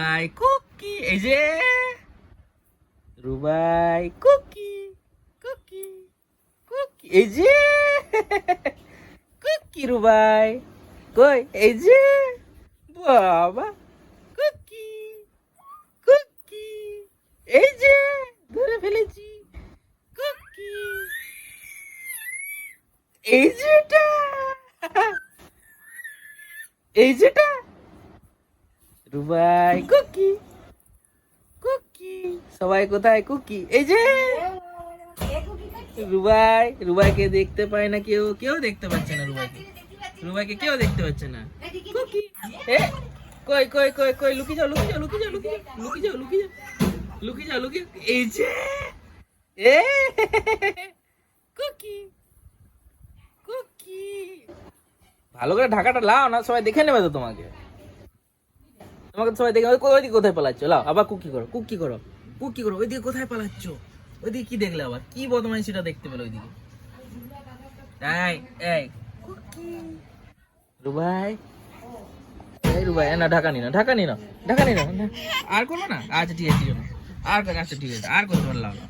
Rubai cookie, এই যে Rubai cookie cookie cookie, এই যে কুকি রুবাই কই, এই যে বাবা কুকি কুকি, এই যে ধরে ফেলেছি কুকি, এই যেটা এই যেটা রুবাই কুকি কুকি, সবাই কোথায় কুকি, এই যে রুবাই, রুবাইকে দেখতে পায় না কেউ, কেউ দেখতে পাচ্ছে না রুবাইকে, রুবাইকে কেউ দেখতে পাচ্ছে না। কুকি এ কই কই কই কই, লুকি যাও লুকি যাও লুকি যাও লুকি যাও লুকি যাও লুকি যাও লুকি যাও লুকি, এই যে এ কুকি কুকি, ভালো করে ঢাকাটা লাও না, সবাই দেখে নেবে তো তোমাকে, তোমাকে সবাই দেখে ওইদিকে কোথায় পালাচ্ছ, লাও আবার কুকি করো কুকি করো কুকি করো, ওইদিকে কোথায় পালাচ্ছ, ওইদিকে কি দেখলে আবার, কি বদমাইশিটা দেখতে পেলো ওইদিকে, এই এই কুকি রুবাই, এই রুবাই না, ঢাকা নি না ঢাকা নি না ঢাকা নি না, আর করবো না, আচ্ছা ঠিক আছে, আর আচ্ছা ঠিক আছে, আর করতে পারলাম না।